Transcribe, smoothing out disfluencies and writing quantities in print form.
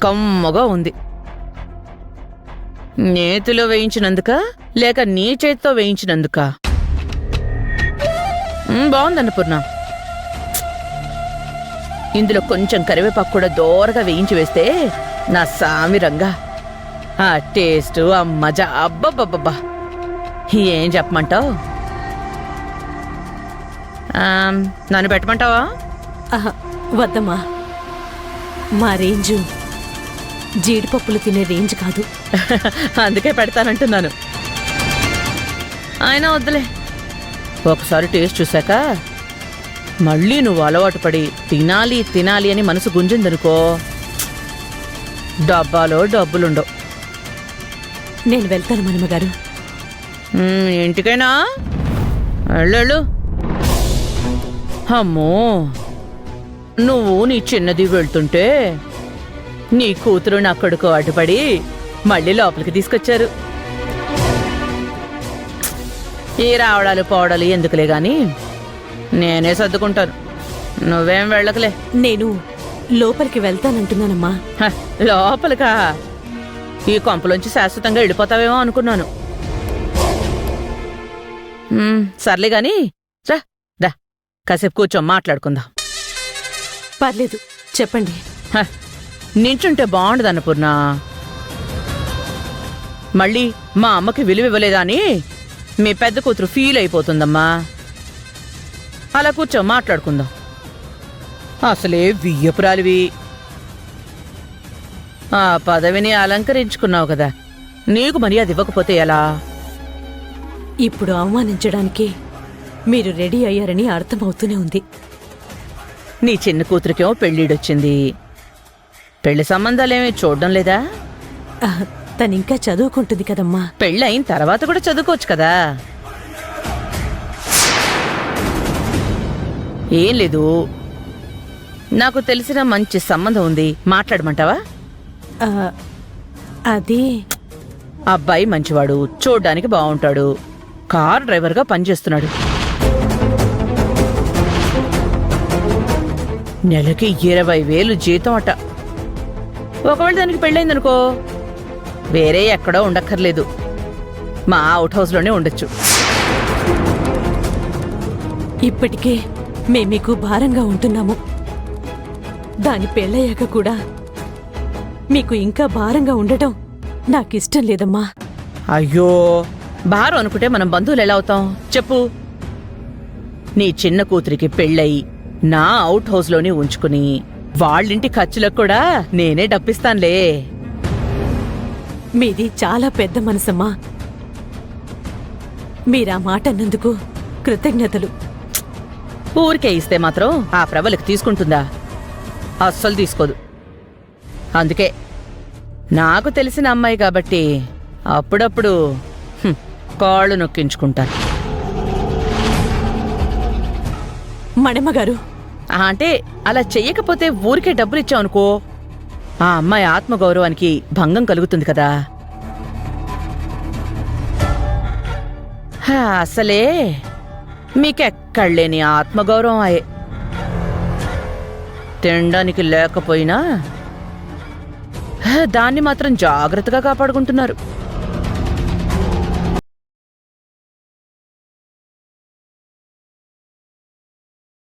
కమ్మగా ఉంది. నేతిలో వేయించినందుక లేక నీ చేతితో వేయించినందుక? బాగుంది అన్నపూర్ణ. ఇందులో కొంచెం కరివేపాకు కూడా దోరగా వేయించి వేస్తే నా సామిరంగా ఆ టేస్ట్, ఆ మజా, అబ్బబ్బబ్బబ్బా! ఏం చెప్పమంటావు? నన్ను పెట్టమంటావా? వద్దమ్మా, మా రేంజు జీడిపప్పులు తినే రేంజ్ కాదు. అందుకే పెడతానంటున్నాను. అయినా వద్దులే, ఒకసారి టేస్ట్ చూశాక మళ్ళీ నువ్వు అలవాటు పడి తినాలి తినాలి అని మనసు గుంజిందనుకో, డబ్బాలో డబ్బులుండవు. నేను వెళ్తాను మనమ్మగారు. ఇంటికైనా వెళ్ళు. అమ్మో, నువ్వు నీ చిన్నది వెళ్తుంటే నీ కూతురు నా కొడుకు అడ్డుపడి మళ్ళీ లోపలికి తీసుకొచ్చారు. ఈ రావడాలు పోవడాలు ఎందుకులే గాని నేనే సర్దుకుంటాను. నువ్వేం వెళ్ళకలే. నేను లోపలికి వెళ్తానంటున్నానమ్మా. లోపలికా? ఈ కొంపలోంచి శాశ్వతంగా వెళ్ళిపోతావేమో అనుకున్నాను. సర్లే గాని రా, రా, కాసేపు కూర్చో, మాట్లాడుకుందాం. పర్లేదు, చెప్పండి. నించుంటే బాగుండదు అన్నపూర్ణ. మళ్ళీ మా అమ్మకి విలువ ఇవ్వలేదా అని మీ పెద్ద కూతురు ఫీల్ అయిపోతుందమ్మా. అలా కూర్చో, మాట్లాడుకుందాం. అసలే వియ్యపురాలివి. ఆ పదవిని అలంకరించుకున్నావు కదా, నీకు మర్యాద ఇవ్వకపోతే ఎలా? ఇప్పుడు అవమానించడానికి మీరు రెడీ అయ్యారని అర్థమవుతూనే ఉంది. నీ చిన్న కూతురికేమో పెళ్ళిడొచ్చింది. పెళ్లి సంబంధాలేమీ చూడడం లేదా? తనింకా చదువుకుంటుంది కదమ్మా. పెళ్ళయిన తర్వాత కూడా చదువుకోవచ్చు కదా. ఏం లేదు, నాకు తెలిసిన మంచి సంబంధం ఉంది, మాట్లాడమంటావా? అది అబ్బాయి మంచివాడు, చూడ్డానికి బాగుంటాడు, కార్ డ్రైవర్గా పనిచేస్తున్నాడు. నెలకి 20,000 జీతం అట. ఒకవేళ దానికి పెళ్ళైందనుకో, వేరే ఎక్కడో ఉండక్కర్లేదు, మా అవుట్ హౌస్లోనే ఉండొచ్చు. ఇప్పటికే మేము మీకు భారంగా ఉంటున్నాము. దాని పెళ్ళయ్యాక కూడా మీకు ఇంకా భారంగా ఉండటం నాకిష్టం లేదమ్మా. అయ్యో, భారం అనుకుంటే మనం బంధువులు ఎలా అవుతాం చెప్పు? నీ చిన్న కూతురికి పెళ్ళయి నా అవుట్ హౌస్లోనే ఉంచుకుని వాళ్ళింటి ఖర్చులకు కూడా నేనే డబ్బిస్తానులే. మీది చాలా పెద్ద మనసమ్మా. మీరా మాట అన్నందుకు కృతజ్ఞతలు. ఊరికే ఇస్తే మాత్రం ఆ ప్రబలికి తీసుకుంటుందా? అస్సలు తీసుకోదు. అందుకే నాకు తెలిసిన అమ్మాయి కాబట్టి అప్పుడప్పుడు కాళ్ళు నొక్కించుకుంటాను. మణమ్మగారు, అంటే అలా చెయ్యకపోతే ఊరికే డబ్బులు ఇచ్చావనుకో, ఆ అమ్మాయి ఆత్మగౌరవానికి భంగం కలుగుతుంది కదా. అసలే మీకెక్కడలేని ఆత్మగౌరవం అయ్యే. తినడానికి లేకపోయినా దాన్ని మాత్రం జాగ్రత్తగా కాపాడుకుంటున్నారు.